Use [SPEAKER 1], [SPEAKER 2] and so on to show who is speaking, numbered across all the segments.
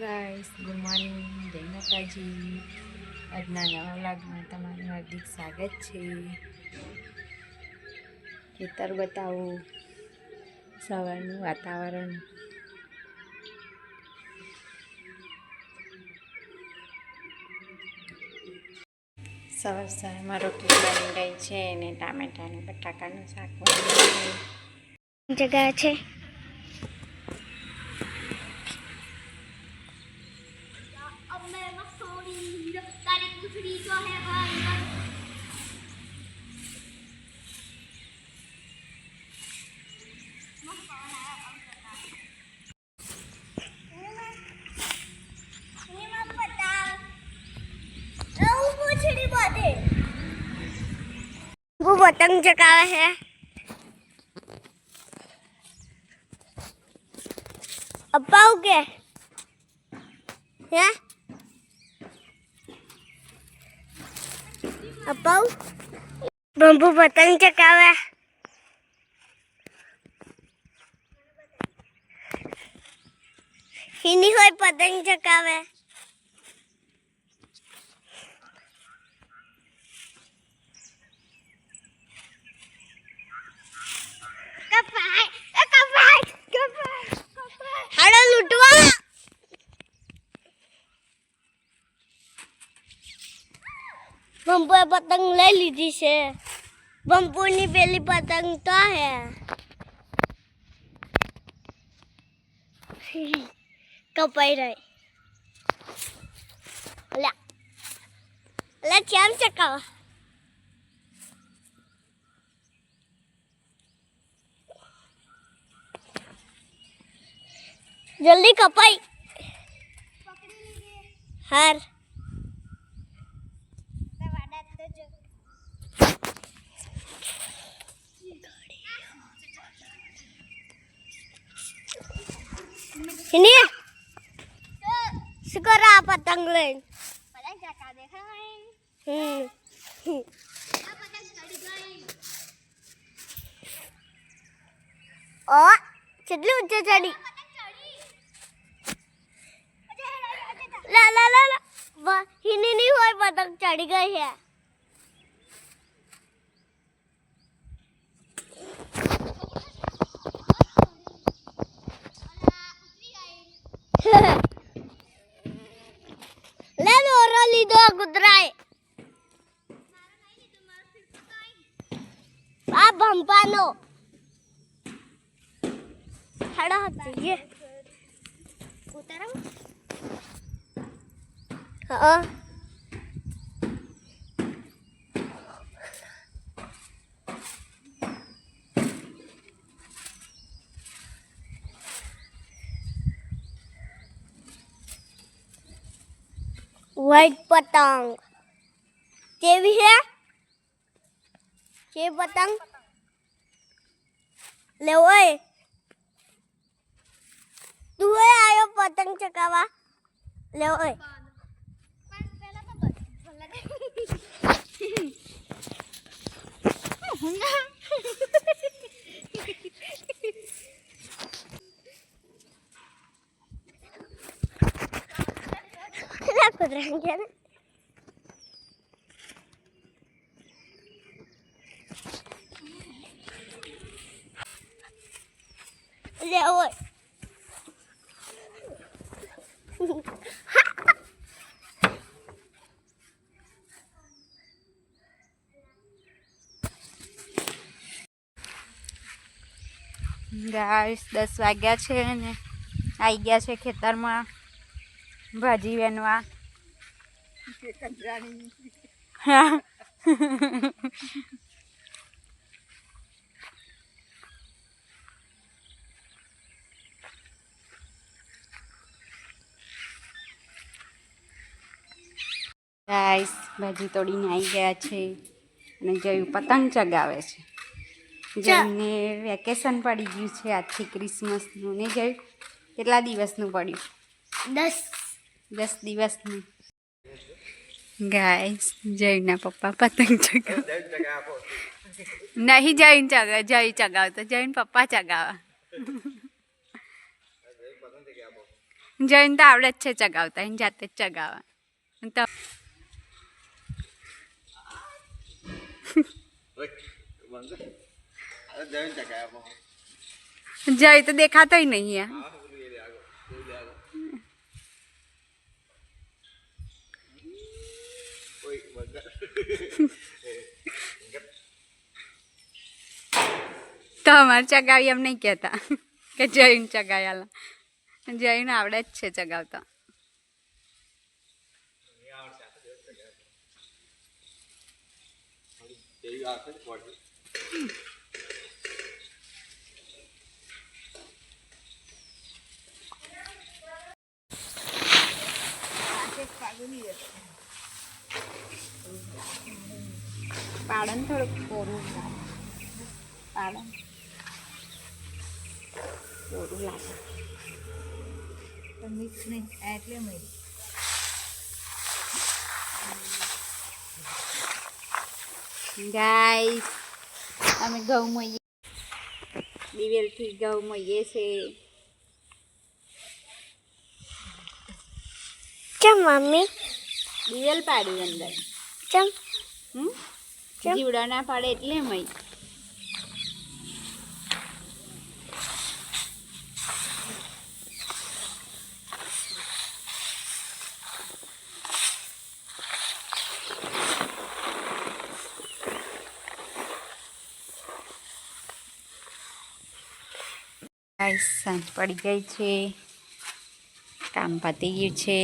[SPEAKER 1] Guys, good morning, જય માતાજી. આજના નવા વ્લોગમાં તમારું હાર્દિક સ્વાગત છે. ખેતર બતાવો, સવારનું વાતાવરણ. સવારમાં રોટલી બની ગઈ છે અને ટામેટાનું બટાકાનું શાક બની જગ્યા છે. वो पतंग चकावे है। अब्बाऊ के हैं? अब्बाऊ बम्बू पतंग चकावे। हिनी कोई पतंग चकावे। हाड़ा लुटवा बम्पू पतंग ले लीधी से। बम्पू नी पहली पतंग तो है कपाई रही अला अला चाम चकावा जल्दी कपाई हार ini sekarang apa tanglen पतंग चका देखा पतंग चढ़ गई ओ चली ऊंचे चढ़ी ला ला ला ला हिनी नहीं हुई पतंग चढ़ गई है ले लो रोली दो गुदराए आप भंपानो खड़ा होता ये उतारा हाँ व्हाइट पतंग केवी है के पतंग ले ओए तू आयो पतंग चकावा ले ओए कुदरेंगे ना ले ओए गाइस 10 વાગ્યા છે ને આવી ગયા છે ખેતરમાં ભાજી વેનવા ગાઈસ ભાજી તોડીને આવી ગયા છે અને જયું પતંગ ચગાવે છે. જઈને વેકેશન પડી ગયું છે આજથી ક્રિસમસનું ને જયું કેટલા દિવસનું પડ્યું 10 દિવસનું. ગાઈસ જયના પપ્પા પતંગ ચગાવ નહીં જઈને ચગાવ જય ચગાવ તો જઈને પપ્પા ચગાવા જઈને તો આવડે જ છે ચગાવતા, એને જાતે જ ચગાવવા તો જય તો દેખાતોય નહીં યાર. તો અમારે ચગાવી એમ નહીં કહેતા કે જઈને ચગાવ્યા, જઈને આવડે જ છે ચગાવતા. પાડન થોડુંક કોરું પાડન કોરું લાગે મિક્સ નહીં એટલે ગાઈસ અમે ઘઉં મોઈએ, દિવેલથી ઘઉં મોઈએ છે.
[SPEAKER 2] ચમ મમ્મી
[SPEAKER 1] દિવેલ પાડી અંદર
[SPEAKER 2] ચમ
[SPEAKER 1] જીવડા ના પાડે એટલે મય. સાંજ પડી ગઈ છે, કામ પતી ગયું છે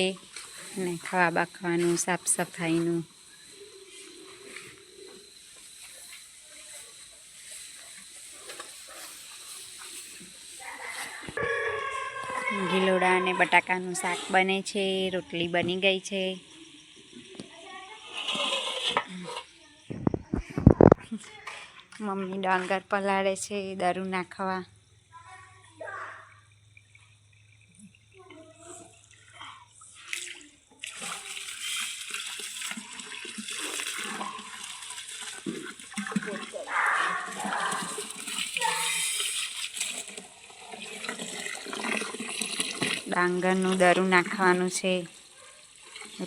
[SPEAKER 1] અને ખાવા બાખવાનું સાફ સફાઈનું. ગીલોડા અને બટાકાનું શાક બને છે, રોટલી બની ગઈ છે. મમ્મી ડાંગર પલાળે છે દરું નાખવા. ડાંગરનું દરું નાખવાનું છે,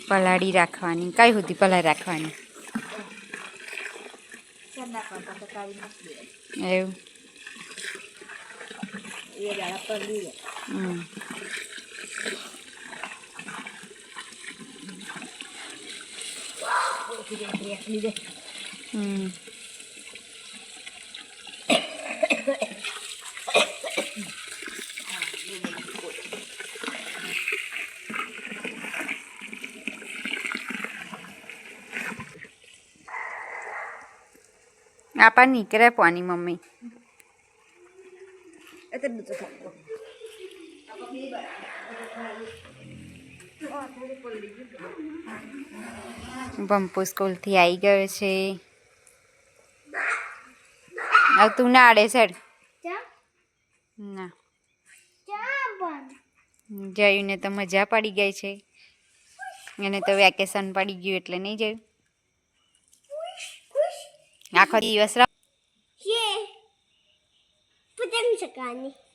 [SPEAKER 1] પલાળી રાખવાની. કઈ સુધી પલાળી રાખવાની એવું? આપા નીકળે પાણી મમ્મી. પંપુ સ્કૂલથી આવી ગયો છે. હવે તું ના આડે સર ના જયુંને તો મજા પડી ગઈ છે, એને તો વેકેશન પડી ગયું એટલે નહીં જયું. આખો દિવસ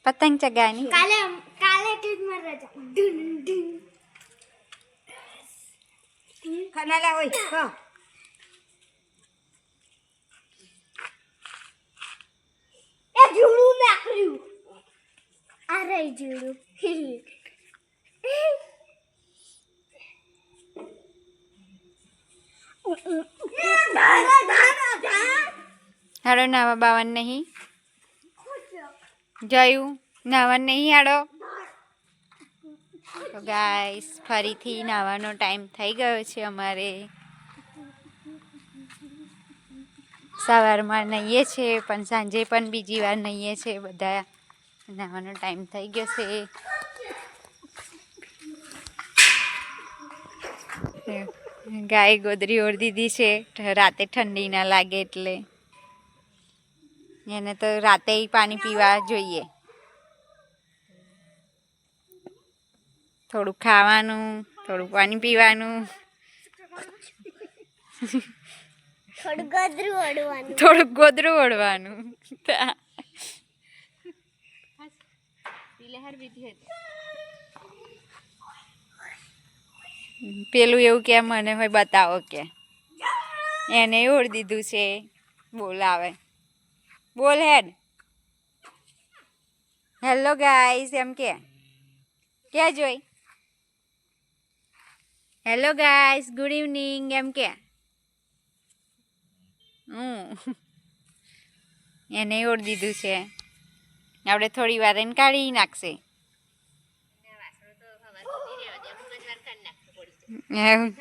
[SPEAKER 1] પતંગ ચગાવવાની.
[SPEAKER 2] કાલે કેટલી રજા ખાનાલા હોય એ જુડું નાખ્યું આ રહી જુડું.
[SPEAKER 1] હાડો નાવા બાવન નહીં જયું, નાવા નહીં હાડો. તો ગાઈસ ફરીથી નાવાનો ટાઈમ થઈ ગયો છે અમારે. સવારમાં નહીએ છે પણ સાંજે પણ બીજી વાર નહીએ છે. બધા નાવાનો ટાઈમ થઈ ગયો છે. ગાય ગોદરી ઓઢ દીધી છે, રાતે ઠંડી ના લાગે એટલે. એને તો રાતે પાણી પીવા જોઈએ. થોડું ખાવાનું, થોડું પાણી પીવાનું, થોડુંક ગોદરું ઓઢવાનું. પેલું એવું કે મને હોય બતાવો કે એને ઓઢ દીધું છે બોલાવે બોલ હેડ હેલો ગાઈસ એમ કે જોઈ હેલો ગાઈસ ગુડ ઇવનિંગ એમ કે એને ઓઢ દીધું છે આપણે થોડી વાર એને કાઢી નાખશે એવું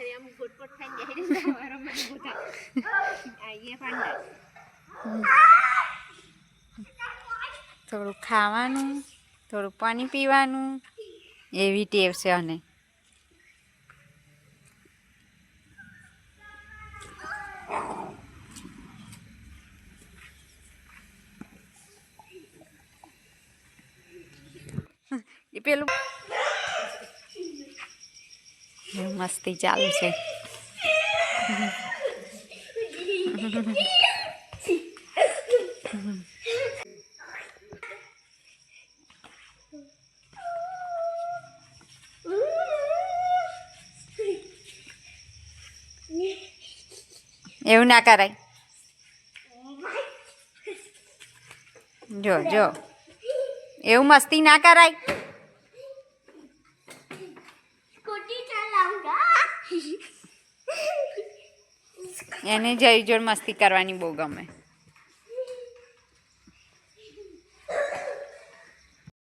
[SPEAKER 1] થોડું ખાવાનું થોડું પાણી પીવાનું એવી ટેવ છે અને એ પેલું મસ્તી ચાલુ છે એવું ના કરાય જો જો એવું મસ્તી ના કરાય
[SPEAKER 2] સ્કૂટી ચલાઉંગા
[SPEAKER 1] એને જઈ જોડ મસ્તી કરવાની બહુ ગમે